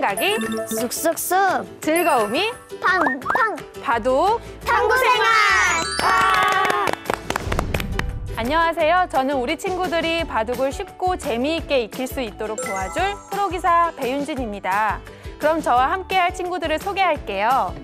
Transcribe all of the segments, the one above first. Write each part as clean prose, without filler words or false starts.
생각이 쑥쑥쑥 즐거움이 팡팡 바둑 탐구생활. 안녕하세요. 저는 우리 친구들이 바둑을 쉽고 재미있게 익힐 수 있도록 도와줄 프로기사 배윤진입니다. 그럼 저와 함께할 친구들을 소개할게요.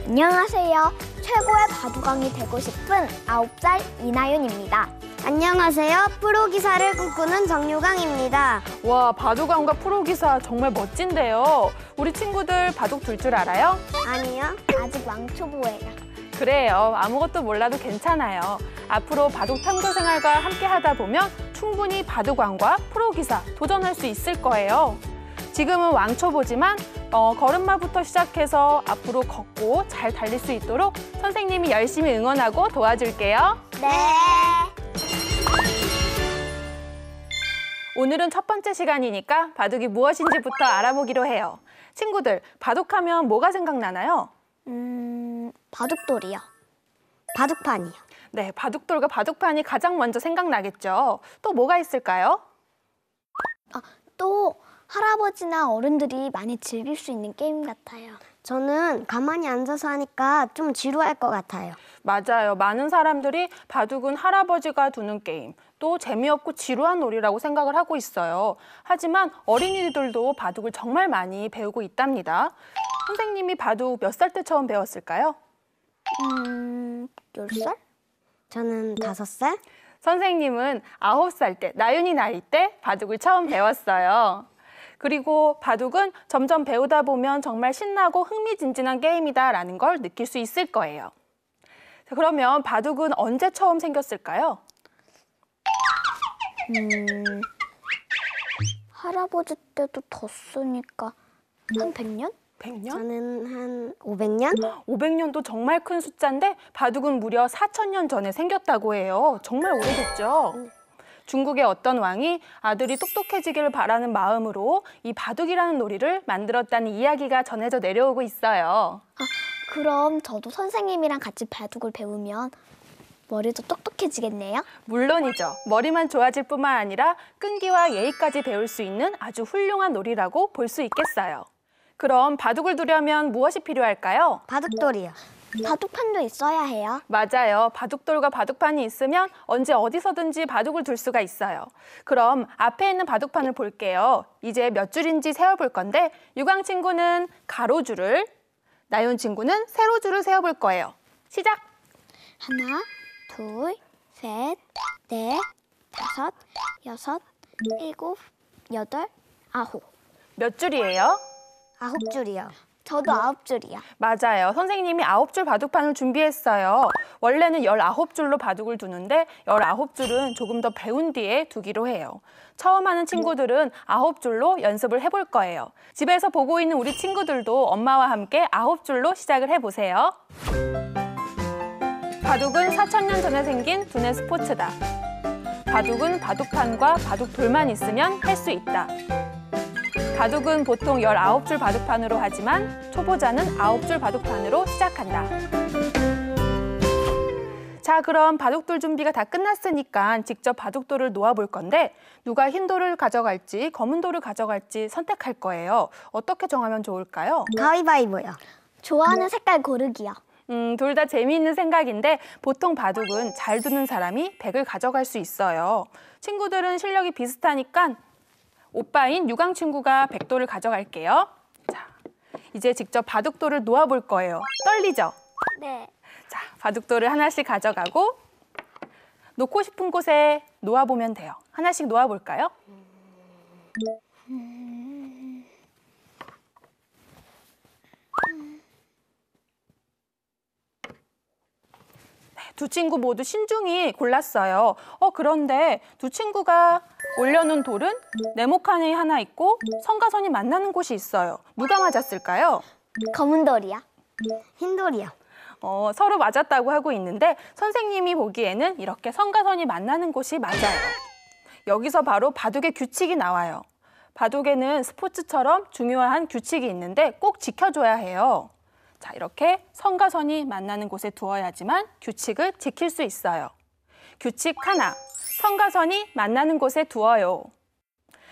안녕하세요. 최고의 바둑왕이 되고 싶은 9살 이나윤입니다. 안녕하세요. 프로기사를 꿈꾸는 정유강입니다. 와, 바둑왕과 프로기사 정말 멋진데요. 우리 친구들 바둑 둘 줄 알아요? 아니요, 아직 왕초보예요. 그래요. 아무것도 몰라도 괜찮아요. 앞으로 바둑 탐구 생활과 함께 하다 보면 충분히 바둑왕과 프로기사 도전할 수 있을 거예요. 지금은 왕초보지만 걸음마부터 시작해서 앞으로 걷고 잘 달릴 수 있도록 선생님이 열심히 응원하고 도와줄게요. 네. 오늘은 첫 번째 시간이니까 바둑이 무엇인지부터 알아보기로 해요. 친구들, 바둑하면 뭐가 생각나나요? 바둑돌이요. 바둑판이요. 네, 바둑돌과 바둑판이 가장 먼저 생각나겠죠. 또 뭐가 있을까요? 또 할아버지나 어른들이 많이 즐길 수 있는 게임 같아요. 저는 가만히 앉아서 하니까 좀 지루할 것 같아요. 맞아요. 많은 사람들이 바둑은 할아버지가 두는 게임, 또 재미없고 지루한 놀이라고 생각을 하고 있어요. 하지만 어린이들도 바둑을 정말 많이 배우고 있답니다. 선생님이 바둑 몇 살 때 처음 배웠을까요? 10살? 저는 5살? 선생님은 9살 때, 나윤이 나이 때 바둑을 처음 배웠어요. 그리고 바둑은 점점 배우다 보면 정말 신나고 흥미진진한 게임이다라는 걸 느낄 수 있을 거예요. 자, 그러면 바둑은 언제 처음 생겼을까요? 할아버지 때도 뒀으니까 한 100년? 100년? 저는 한 500년? 500년도 정말 큰 숫자인데 바둑은 무려 4000년 전에 생겼다고 해요. 정말 오래됐죠? 중국의 어떤 왕이 아들이 똑똑해지기를 바라는 마음으로 이 바둑이라는 놀이를 만들었다는 이야기가 전해져 내려오고 있어요. 그럼 저도 선생님이랑 같이 바둑을 배우면 머리도 똑똑해지겠네요? 물론이죠. 머리만 좋아질 뿐만 아니라 끈기와 예의까지 배울 수 있는 아주 훌륭한 놀이라고 볼 수 있겠어요. 그럼 바둑을 두려면 무엇이 필요할까요? 바둑돌이요. 바둑판도 있어야 해요. 맞아요. 바둑돌과 바둑판이 있으면 언제 어디서든지 바둑을 둘 수가 있어요. 그럼 앞에 있는 바둑판을 볼게요. 이제 몇 줄인지 세어볼 건데 유광 친구는 가로줄을, 나윤 친구는 세로줄을 세어볼 거예요. 시작! 하나, 둘, 셋, 넷, 다섯, 여섯, 일곱, 여덟, 아홉. 몇 줄이에요? 9줄이요. 저도 9줄이요. 맞아요. 선생님이 9줄 바둑판을 준비했어요. 원래는 19줄로 바둑을 두는데 19줄은 조금 더 배운 뒤에 두기로 해요. 처음 하는 친구들은 9줄로 연습을 해볼 거예요. 집에서 보고 있는 우리 친구들도 엄마와 함께 9줄로 시작을 해보세요. 바둑은 4000년 전에 생긴 두뇌 스포츠다. 바둑은 바둑판과 바둑돌만 있으면 할 수 있다. 바둑은 보통 19줄 바둑판으로 하지만 초보자는 9줄 바둑판으로 시작한다. 자, 그럼 바둑돌 준비가 다 끝났으니까 직접 바둑돌을 놓아볼 건데 누가 흰 돌을 가져갈지 검은 돌을 가져갈지 선택할 거예요. 어떻게 정하면 좋을까요? 가위바위보요. 좋아하는 색깔 고르기요. 둘 다 재미있는 생각인데 보통 바둑은 잘 두는 사람이 100을 가져갈 수 있어요. 친구들은 실력이 비슷하니까 오빠인 유광 친구가 100돌을 가져갈게요. 자, 이제 직접 바둑돌을 놓아볼 거예요. 떨리죠? 네. 자, 바둑돌을 하나씩 가져가고 놓고 싶은 곳에 놓아보면 돼요. 하나씩 놓아볼까요? 두 친구 모두 신중히 골랐어요. 그런데 두 친구가 올려놓은 돌은 네모칸이 하나 있고 성가선이 만나는 곳이 있어요. 누가 맞았을까요? 검은 돌이요. 흰 돌이요. 서로 맞았다고 하고 있는데 선생님이 보기에는 이렇게 성가선이 만나는 곳이 맞아요. 여기서 바로 바둑의 규칙이 나와요. 바둑에는 스포츠처럼 중요한 규칙이 있는데 꼭 지켜줘야 해요. 자, 이렇게 성과 선이 만나는 곳에 두어야지만 규칙을 지킬 수 있어요. 규칙 하나, 성과 선이 만나는 곳에 두어요.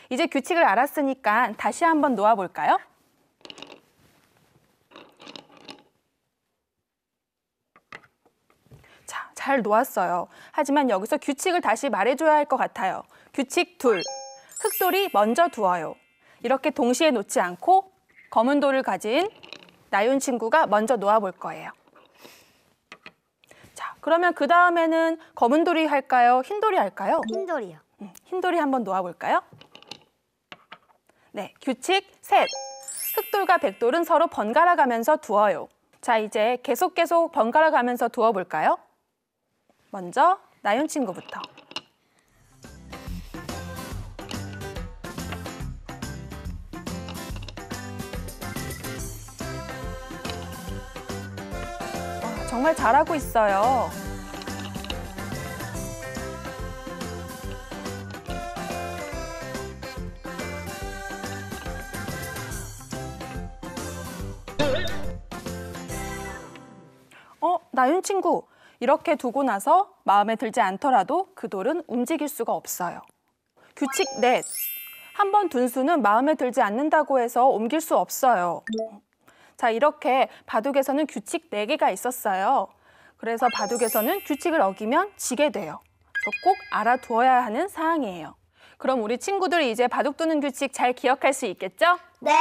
이제 규칙을 알았으니까 다시 한번 놓아볼까요? 잘 놓았어요. 하지만 여기서 규칙을 다시 말해줘야 할 것 같아요. 규칙 둘, 흑돌이 먼저 두어요. 이렇게 동시에 놓지 않고 검은 돌을 가진 나윤 친구가 먼저 놓아볼 거예요. 자, 그러면 그 다음에는 검은 돌이 할까요? 흰 돌이 할까요? 흰돌이요. 흰 돌이 한번 놓아볼까요? 네, 규칙 셋. 흑돌과 백돌은 서로 번갈아 가면서 두어요. 자, 이제 계속 번갈아 가면서 두어볼까요? 먼저 나윤 친구부터. 정말 잘하고 있어요. 나윤 친구, 이렇게 두고 나서 마음에 들지 않더라도 그 돌은 움직일 수가 없어요. 규칙 넷, 한 번 둔 수는 마음에 들지 않는다고 해서 옮길 수 없어요. 자, 이렇게 바둑에서는 규칙 4개가 있었어요. 그래서 바둑에서는 규칙을 어기면 지게 돼요. 그래서 꼭 알아두어야 하는 사항이에요. 그럼 우리 친구들 이제 바둑 두는 규칙 잘 기억할 수 있겠죠? 네.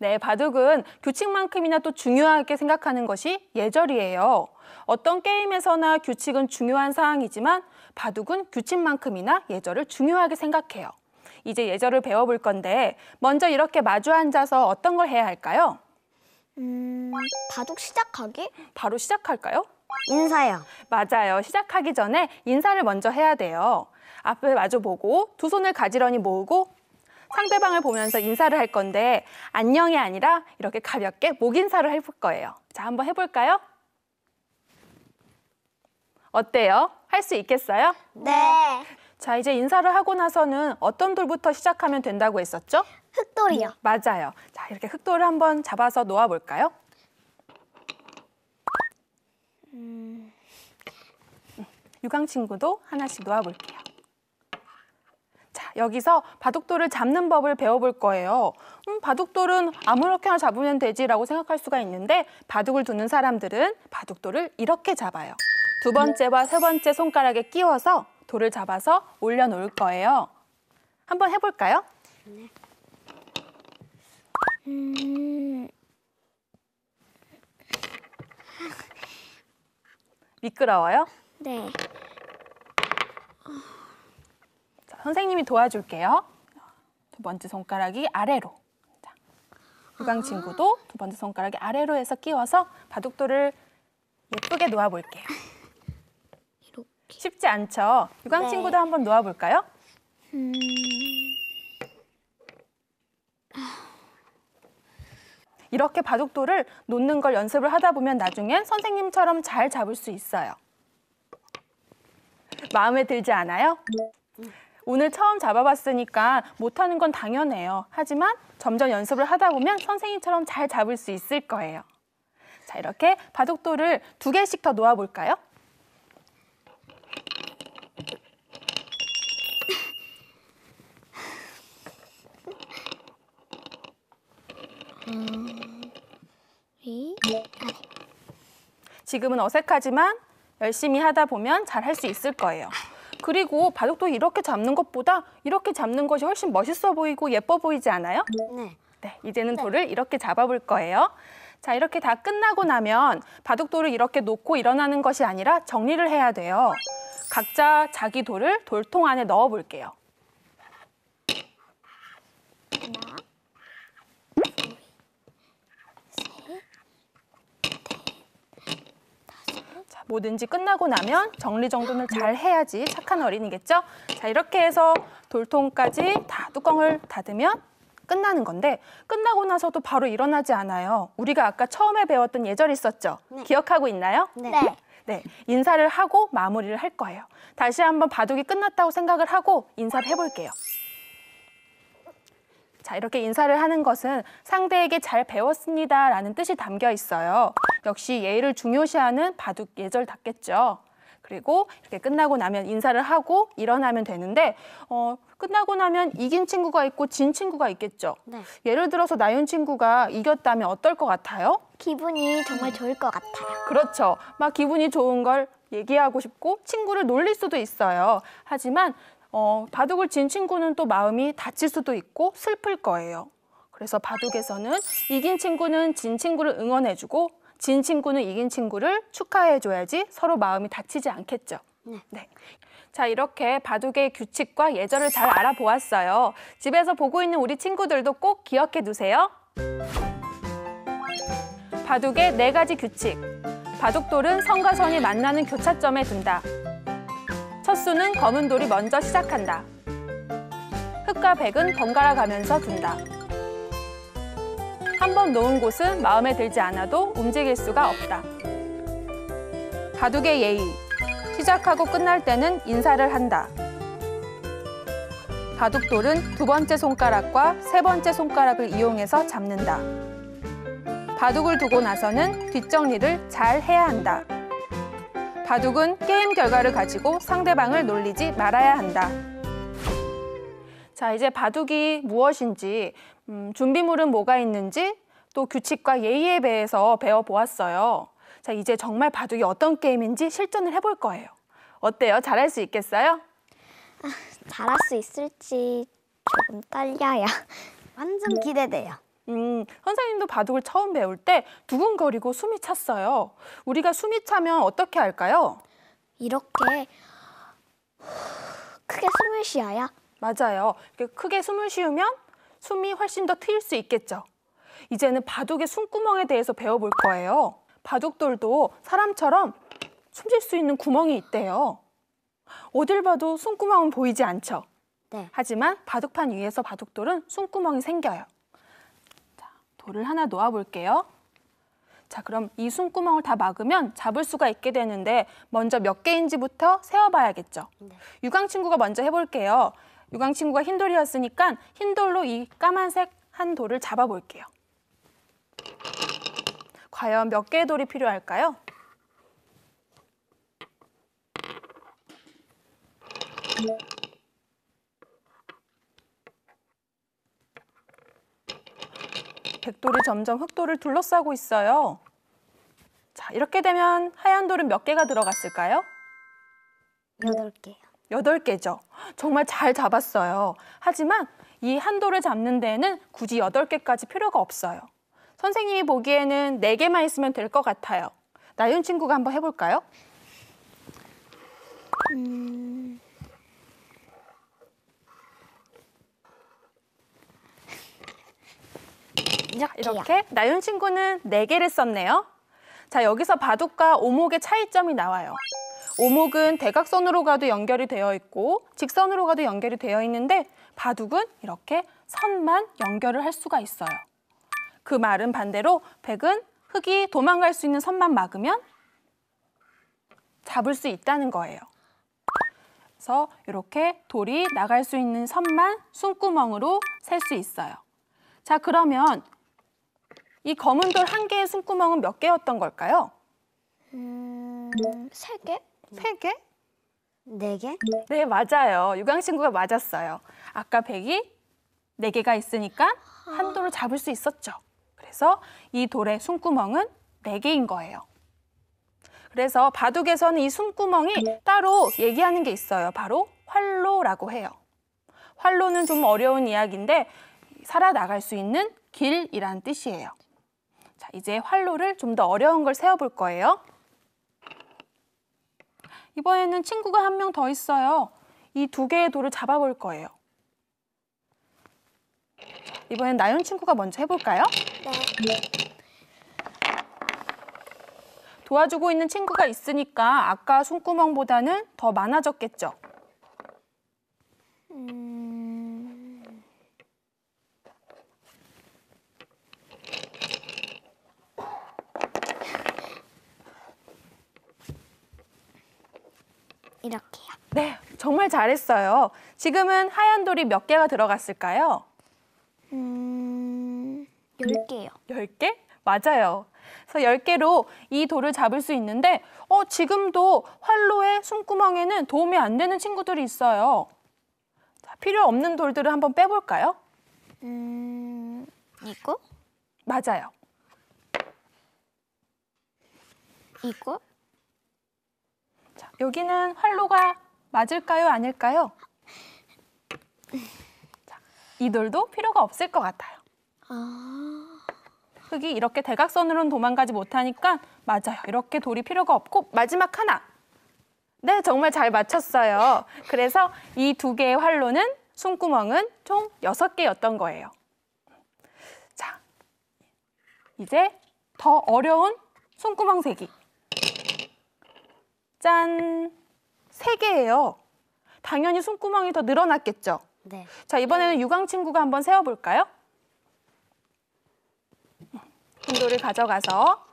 네, 바둑은 규칙만큼이나 또 중요하게 생각하는 것이 예절이에요. 어떤 게임에서나 규칙은 중요한 사항이지만 바둑은 규칙만큼이나 예절을 중요하게 생각해요. 이제 예절을 배워볼 건데 먼저 이렇게 마주 앉아서 어떤 걸 해야 할까요? 바둑 시작하기? 바로 시작할까요? 인사요. 맞아요. 시작하기 전에 인사를 먼저 해야 돼요. 앞을 마주보고 두 손을 가지런히 모으고 상대방을 보면서 인사를 할 건데 안녕이 아니라 이렇게 가볍게 목 인사를 해볼 거예요. 자, 한번 해볼까요? 어때요? 할 수 있겠어요? 네. 자, 이제 인사를 하고 나서는 어떤 돌부터 시작하면 된다고 했었죠? 흑돌이요. 맞아요. 자, 이렇게 흑돌을 한번 잡아서 놓아볼까요? 유강 친구도 하나씩 놓아볼게요. 자, 여기서 바둑돌을 잡는 법을 배워볼 거예요. 바둑돌은 아무렇게나 잡으면 되지라고 생각할 수가 있는데 바둑을 두는 사람들은 바둑돌을 이렇게 잡아요. 두 번째와 세 번째 손가락에 끼워서 돌을 잡아서 올려놓을 거예요. 한번 해볼까요? 네. 미끄러워요? 네. 자, 선생님이 도와줄게요. 두 번째 손가락이 아래로. 자, 유강 친구도 두 번째 손가락이 아래로 해서 끼워서 바둑돌을 예쁘게 놓아볼게요. 이렇게. 쉽지 않죠? 유강 네. 친구도 한번 놓아볼까요? 이렇게 바둑돌을 놓는 걸 연습을 하다 보면 나중엔 선생님처럼 잘 잡을 수 있어요. 마음에 들지 않아요? 오늘 처음 잡아봤으니까 못하는 건 당연해요. 하지만 점점 연습을 하다 보면 선생님처럼 잘 잡을 수 있을 거예요. 자, 이렇게 바둑돌을 2개씩 더 놓아볼까요? 지금은 어색하지만 열심히 하다 보면 잘 할 수 있을 거예요. 그리고 바둑돌 이렇게 잡는 것보다 이렇게 잡는 것이 훨씬 멋있어 보이고 예뻐 보이지 않아요? 네. 네, 이제는 돌을 이렇게 잡아볼 거예요. 자, 이렇게 다 끝나고 나면 바둑돌을 이렇게 놓고 일어나는 것이 아니라 정리를 해야 돼요. 각자 자기 돌을 돌통 안에 넣어 볼게요. 하나, 자, 뭐든지 끝나고 나면 정리정돈을 잘 해야지 착한 어린이겠죠? 자, 이렇게 해서 돌통까지 다 뚜껑을 닫으면 끝나는 건데 끝나고 나서도 바로 일어나지 않아요. 우리가 아까 처음에 배웠던 예절 있었죠? 네. 기억하고 있나요? 네. 네, 인사를 하고 마무리를 할 거예요. 다시 한번 바둑이 끝났다고 생각을 하고 인사를 해볼게요. 자, 이렇게 인사를 하는 것은 상대에게 잘 배웠습니다라는 뜻이 담겨 있어요. 역시 예의를 중요시하는 바둑 예절답겠죠. 그리고 이렇게 끝나고 나면 인사를 하고 일어나면 되는데 끝나고 나면 이긴 친구가 있고 진 친구가 있겠죠. 네. 예를 들어서 나윤 친구가 이겼다면 어떨 것 같아요? 기분이 정말 좋을 것 같아요. 그렇죠. 막 기분이 좋은 걸 얘기하고 싶고 친구를 놀릴 수도 있어요. 하지만 바둑을 진 친구는 또 마음이 다칠 수도 있고 슬플 거예요. 그래서 바둑에서는 이긴 친구는 진 친구를 응원해주고 진 친구는 이긴 친구를 축하해줘야지 서로 마음이 다치지 않겠죠. 네. 자, 이렇게 바둑의 규칙과 예절을 잘 알아보았어요. 집에서 보고 있는 우리 친구들도 꼭 기억해 두세요. 바둑의 4가지 규칙. 바둑돌은 선과 선이 만나는 교차점에 둔다. 첫 수는 검은 돌이 먼저 시작한다. 흑과 백은 번갈아 가면서 둔다. 한 번 놓은 곳은 마음에 들지 않아도 움직일 수가 없다. 바둑의 예의. 시작하고 끝날 때는 인사를 한다. 바둑돌은 2번째 손가락과 3번째 손가락을 이용해서 잡는다. 바둑을 두고 나서는 뒷정리를 잘 해야 한다. 바둑은 게임 결과를 가지고 상대방을 놀리지 말아야 한다. 자, 이제 바둑이 무엇인지, 준비물은 뭐가 있는지, 또 규칙과 예의에 대해서 배워보았어요. 자, 이제 정말 바둑이 어떤 게임인지 실전을 해볼 거예요. 어때요? 잘할 수 있겠어요? 잘할 수 있을지 조금 떨려요. 완전 기대돼요. 선생님도 바둑을 처음 배울 때 두근거리고 숨이 찼어요. 우리가 숨이 차면 어떻게 할까요? 이렇게 크게 숨을 쉬어요. 맞아요. 이렇게 크게 숨을 쉬우면 숨이 훨씬 더 트일 수 있겠죠. 이제는 바둑의 숨구멍에 대해서 배워볼 거예요. 바둑돌도 사람처럼 숨쉴 수 있는 구멍이 있대요. 어딜 봐도 숨구멍은 보이지 않죠? 네. 하지만 바둑판 위에서 바둑돌은 숨구멍이 생겨요. 자, 돌을 하나 놓아볼게요. 자, 그럼 이 숨구멍을 다 막으면 잡을 수가 있게 되는데 먼저 몇 개인지부터 세어봐야겠죠. 네. 유광 친구가 먼저 해볼게요. 유광 친구가 흰 돌이었으니까 흰 돌로 이 까만색 한 돌을 잡아볼게요. 과연 몇 개의 돌이 필요할까요? 백돌이 점점 흑돌을 둘러싸고 있어요. 자, 이렇게 되면 하얀 돌은 몇 개가 들어갔을까요? 8개요. 8개죠. 정말 잘 잡았어요. 하지만 이 한 돌을 잡는 데에는 굳이 8개까지 필요가 없어요. 선생님이 보기에는 4개만 있으면 될 것 같아요. 나윤 친구가 한번 해볼까요? 이렇게 나윤 친구는 4개를 썼네요. 자, 여기서 바둑과 오목의 차이점이 나와요. 오목은 대각선으로 가도 연결이 되어 있고 직선으로 가도 연결이 되어 있는데 바둑은 이렇게 선만 연결을 할 수가 있어요. 그 말은 반대로 백은 흑이 도망갈 수 있는 선만 막으면 잡을 수 있다는 거예요. 그래서 이렇게 돌이 나갈 수 있는 선만 숨구멍으로 셀 수 있어요. 자, 그러면 이 검은 돌 1개의 숨구멍은 몇 개였던 걸까요? 3개? 3개? 4개? 네, 맞아요. 유광 친구가 맞았어요. 아까 백이 4개가 있으니까 한 돌을 잡을 수 있었죠. 그래서 이 돌의 숨구멍은 4개인 거예요. 그래서 바둑에서는 이 숨구멍이 따로 얘기하는 게 있어요. 바로 활로라고 해요. 활로는 좀 어려운 이야기인데 살아나갈 수 있는 길이란 뜻이에요. 자, 이제 활로를 좀 더 어려운 걸 세어볼 거예요. 이번에는 친구가 한 명 더 있어요. 이 2개의 돌을 잡아볼 거예요. 이번엔 나윤 친구가 먼저 해볼까요? 네. 도와주고 있는 친구가 있으니까 아까 숨구멍보다는 더 많아졌겠죠? 이렇게요. 네, 정말 잘했어요. 지금은 하얀 돌이 몇 개가 들어갔을까요? 10개요. 10개? 맞아요. 그래서 10개로 이 돌을 잡을 수 있는데 지금도 활로의 숨구멍에는 도움이 안 되는 친구들이 있어요. 자, 필요 없는 돌들을 한번 빼볼까요? 이거? 맞아요. 이거? 자, 여기는 활로가 맞을까요? 아닐까요? 자, 이 돌도 필요가 없을 것 같아요. 흙이 이렇게 대각선으로는 도망가지 못하니까 맞아요. 이렇게 돌이 필요가 없고 마지막 하나. 네, 정말 잘 맞췄어요. 그래서 이 두 개의 활로는 숨구멍은 총 6개였던 거예요. 자, 이제 더 어려운 숨구멍 세기. 짠! 3개예요. 당연히 숨구멍이 더 늘어났겠죠? 네. 자, 이번에는 유광 친구가 한번 세어볼까요? 흰돌을 가져가서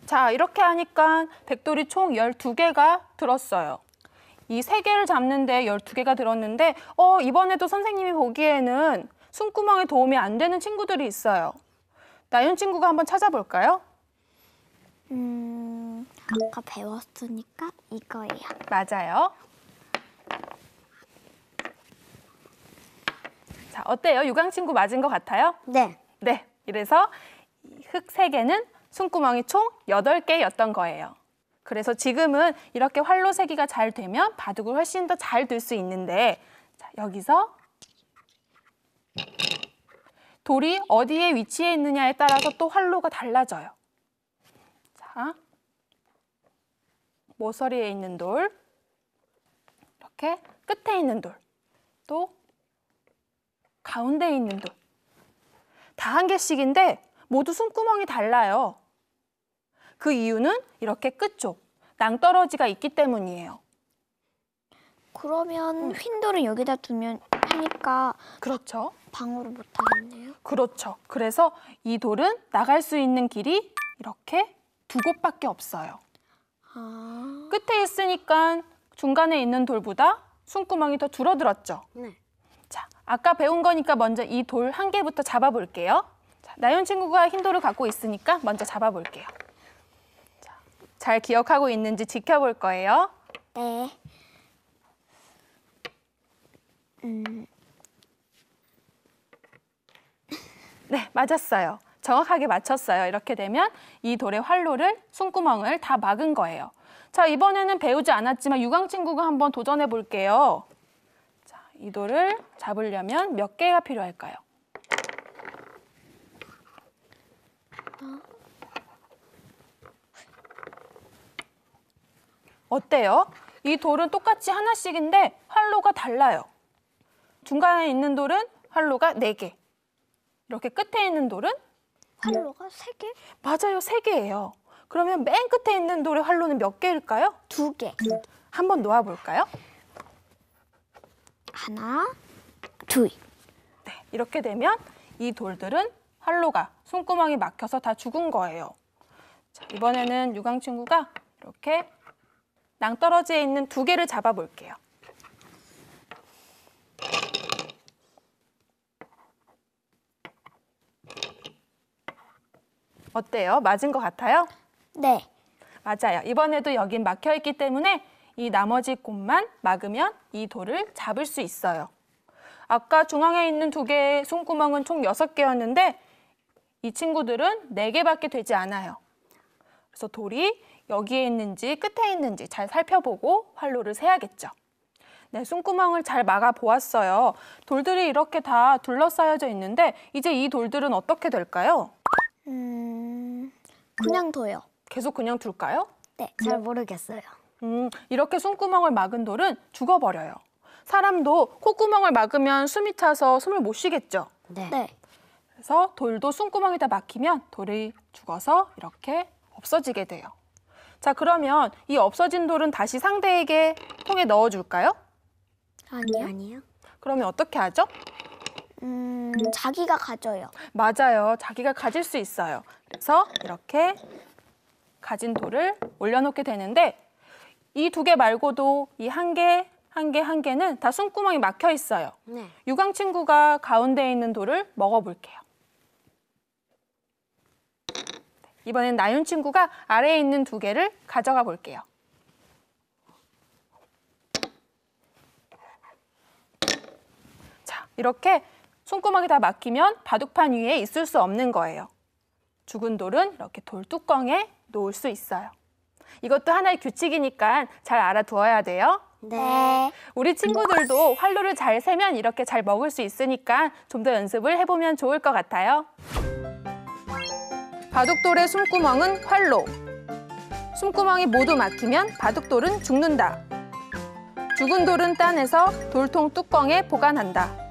자, 이렇게 하니까 백돌이 총 12개가 들었어요. 이 3개를 잡는데 12개가 들었는데 이번에도 선생님이 보기에는 숨구멍에 도움이 안 되는 친구들이 있어요. 나윤 친구가 한번 찾아볼까요? 아까 배웠으니까 이거예요. 맞아요. 자, 어때요? 유광 친구 맞은 것 같아요? 네. 네, 이래서 흙 3개는 숨구멍이 총 8개였던 거예요. 그래서 지금은 이렇게 활로 세기가 잘 되면 바둑을 훨씬 더 잘 들 수 있는데 자, 여기서 돌이 어디에 위치해 있느냐에 따라서 또 활로가 달라져요. 자, 모서리에 있는 돌, 이렇게 끝에 있는 돌, 또 가운데에 있는 돌. 다 1개씩인데 모두 숨구멍이 달라요. 그 이유는 이렇게 끝쪽, 낭떠러지가 있기 때문이에요. 그러면 흰돌은 여기다 두면 하니까 그렇죠. 방어를 못 하겠네요. 그렇죠. 그래서 이 돌은 나갈 수 있는 길이 이렇게 2곳밖에 없어요. 끝에 있으니까 중간에 있는 돌보다 숨구멍이 더 줄어들었죠. 네. 자, 아까 배운 거니까 먼저 이 돌 1개부터 잡아볼게요. 자, 나윤 친구가 흰 돌을 갖고 있으니까 먼저 잡아볼게요. 자, 잘 기억하고 있는지 지켜볼 거예요. 네. 네, 맞았어요. 정확하게 맞췄어요. 이렇게 되면 이 돌의 활로를, 숨구멍을 다 막은 거예요. 자, 이번에는 배우지 않았지만 유광 친구가 한번 도전해 볼게요. 자, 이 돌을 잡으려면 몇 개가 필요할까요? 어때요? 이 돌은 똑같이 하나씩인데 활로가 달라요. 중간에 있는 돌은 활로가 4개. 이렇게 끝에 있는 돌은? 활로가 3개? 맞아요, 3개예요. 그러면 맨 끝에 있는 돌의 활로는 몇 개일까요? 2개. 한번 놓아볼까요? 하나, 둘. 네, 이렇게 되면 이 돌들은 활로가, 숨구멍이 막혀서 다 죽은 거예요. 자, 이번에는 유광 친구가 이렇게 낭떠러지에 있는 2개를 잡아볼게요. 어때요? 맞은 것 같아요? 네. 맞아요. 이번에도 여긴 막혀있기 때문에 이 나머지 곳만 막으면 이 돌을 잡을 수 있어요. 아까 중앙에 있는 2개의 숨구멍은 총 6개였는데 이 친구들은 4개밖에 되지 않아요. 그래서 돌이 여기에 있는지 끝에 있는지 잘 살펴보고 활로를 세야겠죠. 네, 숨구멍을 잘 막아보았어요. 돌들이 이렇게 다 둘러싸여져 있는데 이제 이 돌들은 어떻게 될까요? 그냥 둬요. 계속 그냥 둘까요? 네, 잘 모르겠어요. 이렇게 숨구멍을 막은 돌은 죽어버려요. 사람도 콧구멍을 막으면 숨이 차서 숨을 못 쉬겠죠. 네. 그래서 돌도 숨구멍이 다 막히면 돌이 죽어서 이렇게 없어지게 돼요. 자, 그러면 이 없어진 돌은 다시 상대에게 통에 넣어줄까요? 아니요. 그러면 어떻게 하죠? 자기가 가져요. 맞아요. 자기가 가질 수 있어요. 그래서 이렇게 가진 돌을 올려놓게 되는데 이 2개 말고도 이 1개, 1개, 1개는 다 숨구멍이 막혀 있어요. 네. 유광 친구가 가운데에 있는 돌을 먹어볼게요. 이번엔 나윤 친구가 아래에 있는 2개를 가져가 볼게요. 자, 이렇게 손구멍이 다 막히면 바둑판 위에 있을 수 없는 거예요. 죽은 돌은 이렇게 돌 뚜껑에 놓을 수 있어요. 이것도 하나의 규칙이니까 잘 알아두어야 돼요. 네. 우리 친구들도 활로를 잘 세면 이렇게 잘 먹을 수 있으니까 좀 더 연습을 해보면 좋을 것 같아요. 바둑돌의 숨구멍은 활로. 숨구멍이 모두 막히면 바둑돌은 죽는다. 죽은 돌은 따내서 돌통 뚜껑에 보관한다.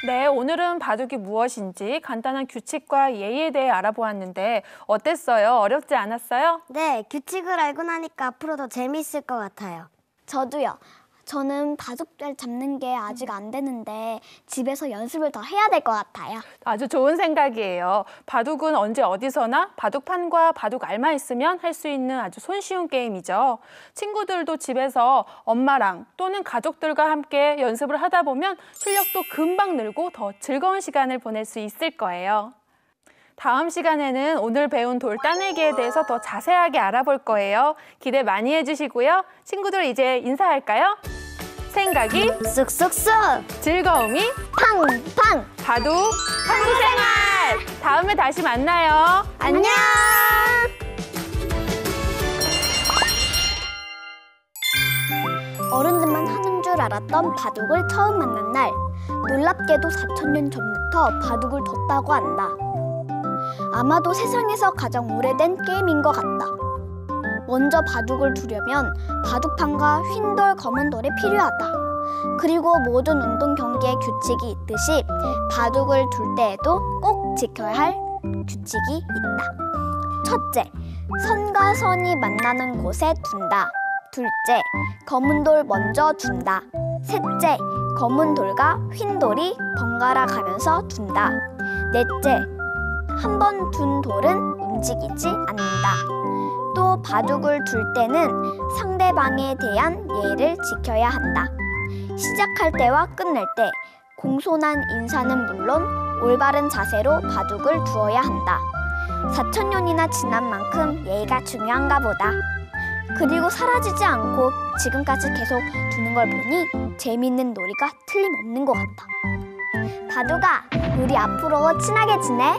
네, 오늘은 바둑이 무엇인지 간단한 규칙과 예의에 대해 알아보았는데 어땠어요? 어렵지 않았어요? 네, 규칙을 알고 나니까 앞으로 더 재미있을 것 같아요. 저도요. 저는 바둑을 잡는 게 아직 안 되는데 집에서 연습을 더 해야 될 것 같아요. 아주 좋은 생각이에요. 바둑은 언제 어디서나 바둑판과 바둑 알만 있으면 할 수 있는 아주 손쉬운 게임이죠. 친구들도 집에서 엄마랑 또는 가족들과 함께 연습을 하다 보면 실력도 금방 늘고 더 즐거운 시간을 보낼 수 있을 거예요. 다음 시간에는 오늘 배운 돌 따내기에 대해서 더 자세하게 알아볼 거예요. 기대 많이 해주시고요. 친구들 이제 인사할까요? 생각이 쑥쑥쑥! 즐거움이 팡팡! 바둑 탐구생활! 다음에 다시 만나요. 안녕! 어른들만 하는 줄 알았던 바둑을 처음 만난 날, 놀랍게도 4000년 전부터 바둑을 뒀다고 한다. 아마도 세상에서 가장 오래된 게임인 것 같다. 먼저 바둑을 두려면 바둑판과 흰돌, 검은 돌이 필요하다. 그리고 모든 운동 경기에 규칙이 있듯이 바둑을 둘 때에도 꼭 지켜야 할 규칙이 있다. 첫째, 선과 선이 만나는 곳에 둔다. 둘째, 검은 돌 먼저 둔다. 셋째, 검은 돌과 흰 돌이 번갈아 가면서 둔다. 넷째, 한 번 둔 돌은 움직이지 않는다. 또 바둑을 둘 때는 상대방에 대한 예의를 지켜야 한다. 시작할 때와 끝낼 때 공손한 인사는 물론 올바른 자세로 바둑을 두어야 한다. 4000년이나 지난 만큼 예의가 중요한가 보다. 그리고 사라지지 않고 지금까지 계속 두는 걸 보니 재미있는 놀이가 틀림없는 것 같다. 바둑아, 우리 앞으로 친하게 지내?